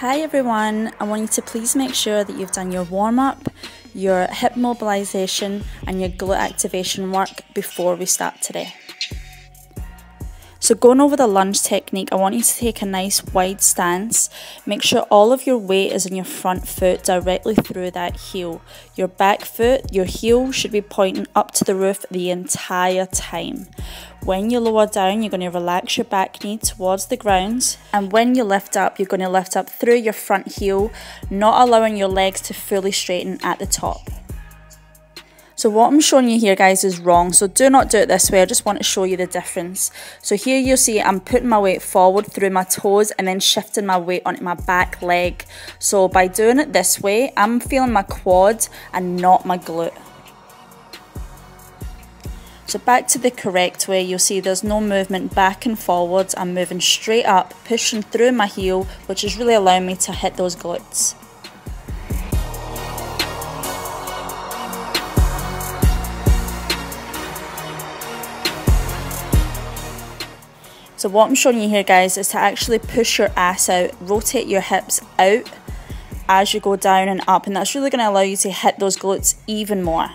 Hi everyone, I want you to please make sure that you've done your warm-up, your hip mobilization and your glute activation work before we start today. So going over the lunge technique, I want you to take a nice wide stance. Make sure all of your weight is in your front foot directly through that heel. Your back foot, your heel should be pointing up to the roof the entire time. When you lower down, you're going to relax your back knee towards the ground. And when you lift up, you're going to lift up through your front heel, not allowing your legs to fully straighten at the top. So what I'm showing you here, guys, is wrong. So do not do it this way. I just want to show you the difference. So here you'll see I'm putting my weight forward through my toes and then shifting my weight onto my back leg. So by doing it this way, I'm feeling my quad and not my glute. So back to the correct way, you'll see there's no movement back and forwards. I'm moving straight up, pushing through my heel, which is really allowing me to hit those glutes. So what I'm showing you here, guys, is to actually push your ass out, rotate your hips out as you go down and up, and that's really going to allow you to hit those glutes even more.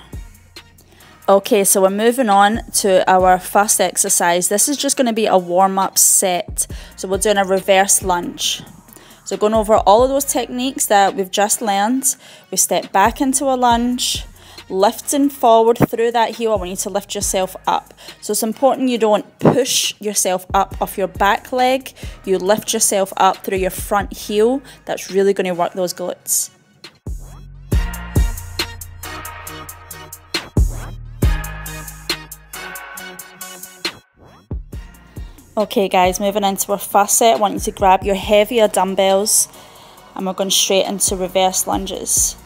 Okay, so we're moving on to our first exercise. This is just going to be a warm-up set. So we're doing a reverse lunge. So going over all of those techniques that we've just learned, we step back into a lunge, lifting forward through that heel. I want you to lift yourself up. So it's important you don't push yourself up off your back leg. You lift yourself up through your front heel. That's really going to work those glutes. Okay guys, moving into our first set, I want you to grab your heavier dumbbells and we're going straight into reverse lunges.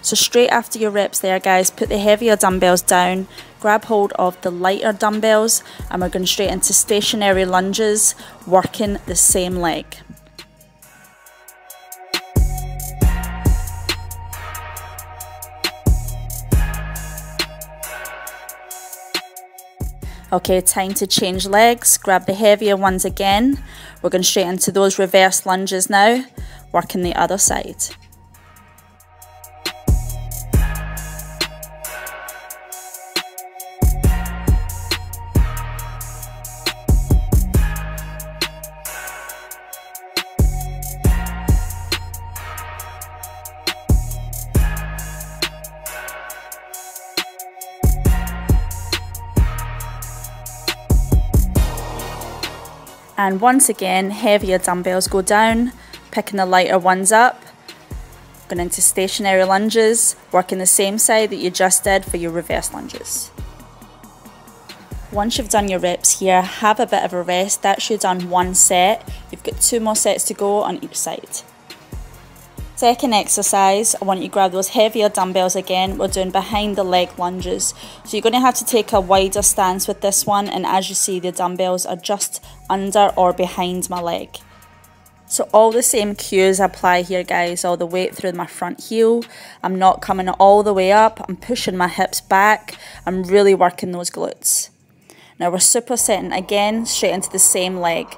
So straight after your reps there, guys, put the heavier dumbbells down, grab hold of the lighter dumbbells, and we're going straight into stationary lunges, working the same leg. Okay, time to change legs. Grab the heavier ones again. We're going straight into those reverse lunges now, working the other side. And once again, heavier dumbbells go down, picking the lighter ones up, going into stationary lunges, working the same side that you just did for your reverse lunges. Once you've done your reps here, have a bit of a rest. That's you done one set. You've got 2 more sets to go on each side. Second exercise, I want you to grab those heavier dumbbells again. We're doing behind the leg lunges. So you're going to have to take a wider stance with this one, and as you see, the dumbbells are just under or behind my leg. So all the same cues apply here, guys. All the weight through my front heel. I'm not coming all the way up. I'm pushing my hips back. I'm really working those glutes. Now we're supersetting again, straight into the same leg.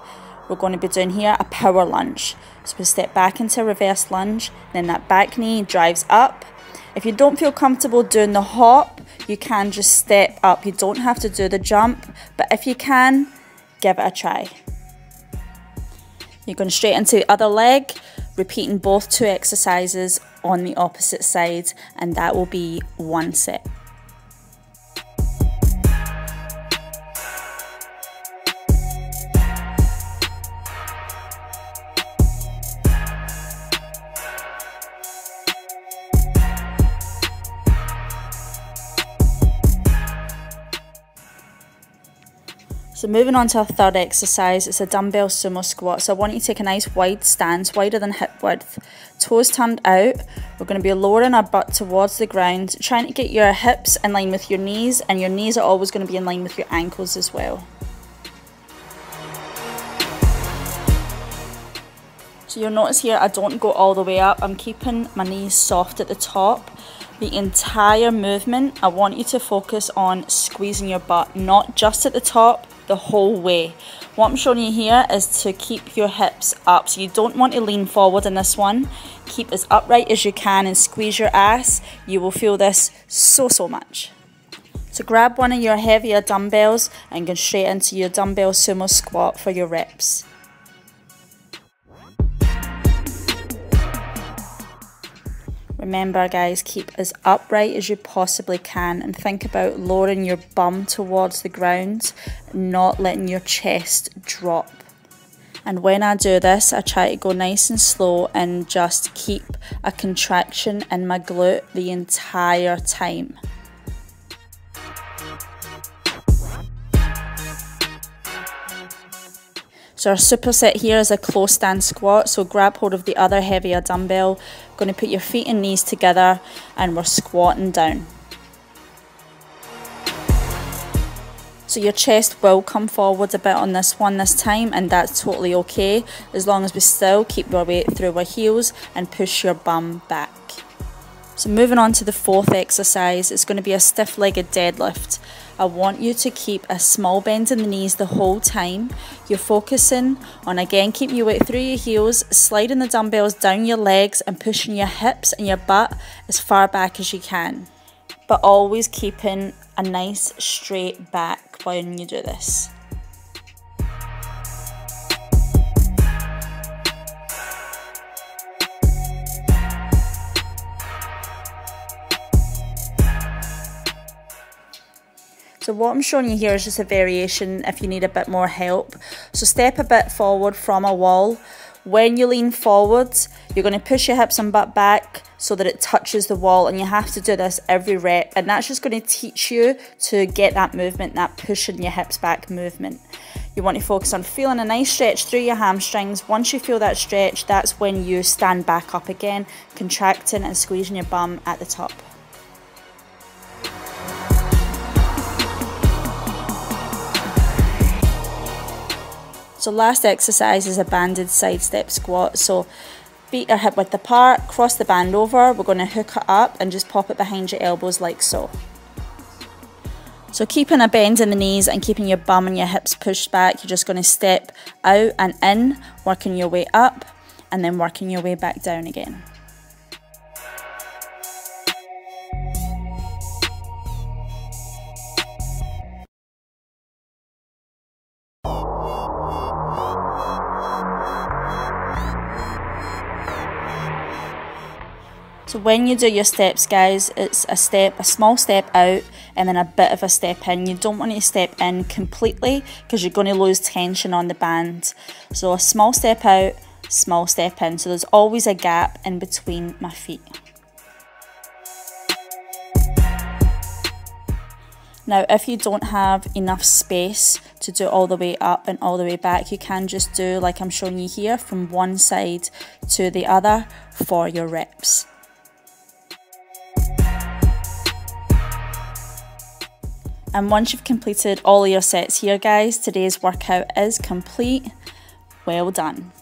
We're going to be doing here a power lunge. So we step back into a reverse lunge, then that back knee drives up. If you don't feel comfortable doing the hop, you can just step up. You don't have to do the jump, but if you can, give it a try. You're going straight into the other leg, repeating both 2 exercises on the opposite side, and that will be 1 set. So moving on to our third exercise, it's a dumbbell sumo squat. So I want you to take a nice wide stance, wider than hip width, toes turned out. We're going to be lowering our butt towards the ground, trying to get your hips in line with your knees, and your knees are always going to be in line with your ankles as well. So you'll notice here I don't go all the way up, I'm keeping my knees soft at the top. The entire movement, I want you to focus on squeezing your butt, not just at the top, the whole way. What I'm showing you here is to keep your hips up, so you don't want to lean forward in this one. Keep as upright as you can and squeeze your ass. You will feel this so much. So grab one of your heavier dumbbells and go straight into your dumbbell sumo squat for your reps. Remember guys, keep as upright as you possibly can and think about lowering your bum towards the ground, not letting your chest drop. And when I do this, I try to go nice and slow and just keep a contraction in my glute the entire time. So our superset here is a close stand squat, so grab hold of the other heavier dumbbell, going to put your feet and knees together and we're squatting down. So your chest will come forward a bit on this one this time, and that's totally okay, as long as we still keep our weight through our heels and push your bum back. So moving on to the fourth exercise, it's going to be a stiff-legged deadlift. I want you to keep a small bend in the knees the whole time. You're focusing on, again, keeping your weight through your heels, sliding the dumbbells down your legs and pushing your hips and your butt as far back as you can. But always keeping a nice straight back when you do this. So what I'm showing you here is just a variation if you need a bit more help. So step a bit forward from a wall. When you lean forwards, you're going to push your hips and butt back so that it touches the wall, and you have to do this every rep, and that's just going to teach you to get that movement, that pushing your hips back movement. You want to focus on feeling a nice stretch through your hamstrings. Once you feel that stretch, that's when you stand back up again, contracting and squeezing your bum at the top. So last exercise is a banded side step squat. So feet are hip width apart, cross the band over, we're going to hook it up and just pop it behind your elbows like so. So keeping a bend in the knees and keeping your bum and your hips pushed back, you're just going to step out and in, working your way up and then working your way back down again. So when you do your steps, guys, it's a small step out and then a bit of a step in. You don't want to step in completely because you're going to lose tension on the band. So a small step out, small step in. So there's always a gap in between my feet. Now, if you don't have enough space to do all the way up and all the way back, you can just do, like I'm showing you here, from one side to the other for your reps. And once you've completed all of your sets here, guys, today's workout is complete. Well done.